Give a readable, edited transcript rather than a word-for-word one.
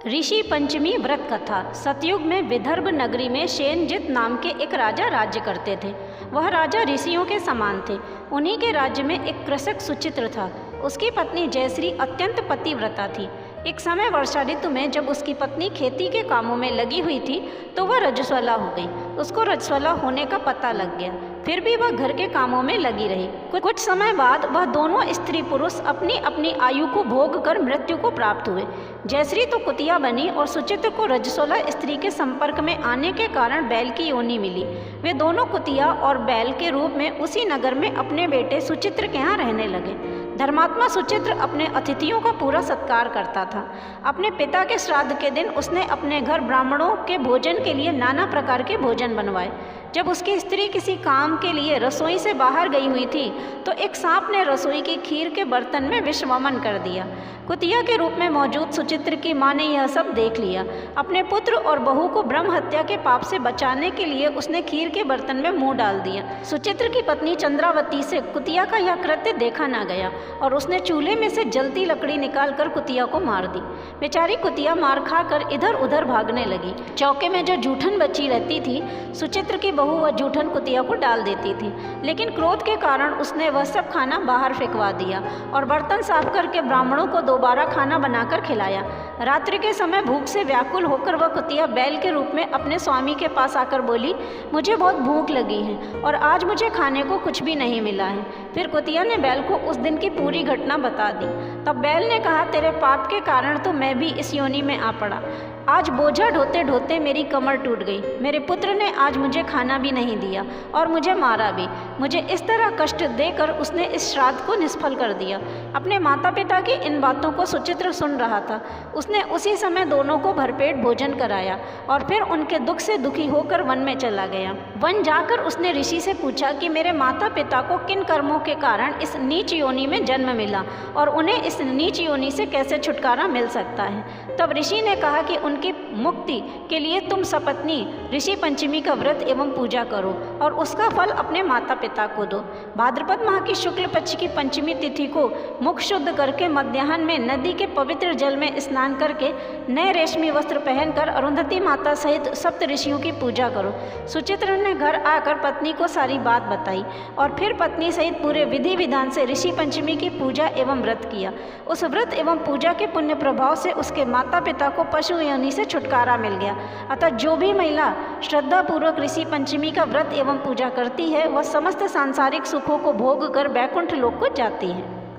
ऋषि पंचमी व्रत कथा। सतयुग में विदर्भ नगरी में शेनजित नाम के एक राजा राज्य करते थे। वह राजा ऋषियों के समान थे। उन्हीं के राज्य में एक कृषक सुचित्र था। उसकी पत्नी जयश्री अत्यंत पतिव्रता थी। एक समय वर्षा ऋतु में जब उसकी पत्नी खेती के कामों में लगी हुई थी तो वह रजस्वला हो गई। उसको रजस्वला होने का पता लग गया, फिर भी वह घर के कामों में लगी रही। कुछ समय बाद वह दोनों स्त्री पुरुष अपनी अपनी आयु को भोग कर मृत्यु को प्राप्त हुए। जयश्री तो कुतिया बनी और सुचित्र को रजस्वला स्त्री के संपर्क में आने के कारण बैल की योनि मिली। वे दोनों कुतिया और बैल के रूप में उसी नगर में अपने बेटे सुचित्र के यहाँ रहने लगे। धर्मात्मा सुचित्र अपने अतिथियों का पूरा सत्कार करता था। अपने पिता के श्राद्ध के दिन उसने अपने घर ब्राह्मणों के भोजन के लिए नाना प्रकार के भोजन बनवाए। जब उसकी स्त्री किसी काम के लिए रसोई से बाहर गई हुई थी तो एक सांप ने रसोई की खीर के बर्तन में विषवमन कर दिया। कुतिया के रूप में मौजूद सुचित्र की माँ ने यह सब देख लिया। अपने पुत्र और बहू को ब्रह्म हत्या के पाप से बचाने के लिए उसने खीर के बर्तन में मुंह डाल दिया। सुचित्र की पत्नी चंद्रावती से कुतिया का यह कृत्य देखा ना गया और उसने चूल्हे में से जलती लकड़ी निकालकर कुतिया को मार दी। बेचारी कुतिया मार खाकर इधर उधर भागने लगी। चौके में जो जूठन बची रहती थी, सुचित्र की बहू वह जूठन कुतिया को डाल देती थी, लेकिन क्रोध के कारण उसने वह सब खाना बाहर फेंकवा दिया और बर्तन साफ करके ब्राह्मणों को दोबारा खाना बनाकर खिलाया। रात्रि के समय भूख से व्याकुल होकर वह कुतिया बैल के रूप में अपने स्वामी के पास आकर बोली, मुझे बहुत भूख लगी है और आज मुझे खाने को कुछ भी नहीं मिला है। फिर कुतिया ने बैल को उस दिन की पूरी घटना बता दी। तब बैल ने कहा, तेरे पाप के कारण तो मैं भी इस योनि में आ पड़ा। आज बोझा ढोते ढोते मेरी कमर टूट गई। मेरे पुत्र ने आज मुझे खाना भी नहीं दिया और मुझे मारा भी। मुझे इस तरह कष्ट देकर उसने इस श्राद्ध को निष्फल कर दिया। अपने माता पिता की इन बातों को सुचित्र सुन रहा था। उसने उसी समय दोनों को भरपेट भोजन कराया और फिर उनके दुख से दुखी होकर वन में चला गया। वन जाकर उसने ऋषि से पूछा कि मेरे माता पिता को किन कर्मों के कारण इस नीच योनि में जन्म मिला और उन्हें इस नीच योनि से कैसे छुटकारा मिल सकता है। तब ऋषि ने कहा कि उनकी मुक्ति के लिए तुम सपत्नी ऋषि पंचमी का व्रत एवं पूजा करो और उसका फल अपने माता पिता को दो। भाद्रपद माह की शुक्ल पक्ष की पंचमी तिथि को मुख शुद्ध करके मध्याह्न में नदी के पवित्र जल में स्नान करके नए रेशमी वस्त्र पहनकर अरुंधति माता सहित सप्त ऋषियों की पूजा करो। सुचित्र ने घर आकर पत्नी को सारी बात बताई और फिर पत्नी सहित पूरे विधि विधान से ऋषि पंचमी की पूजा एवं व्रत किया। उस व्रत एवं पूजा के पुण्य प्रभाव से उसके माता पिता को पशु योनि से छुटकारा मिल गया। अतः जो भी महिला श्रद्धापूर्वक ऋषि पंचमी का व्रत एवं पूजा करती है वह समस्त सांसारिक सुखों को भोग कर वैकुंठ लोक को जाती है।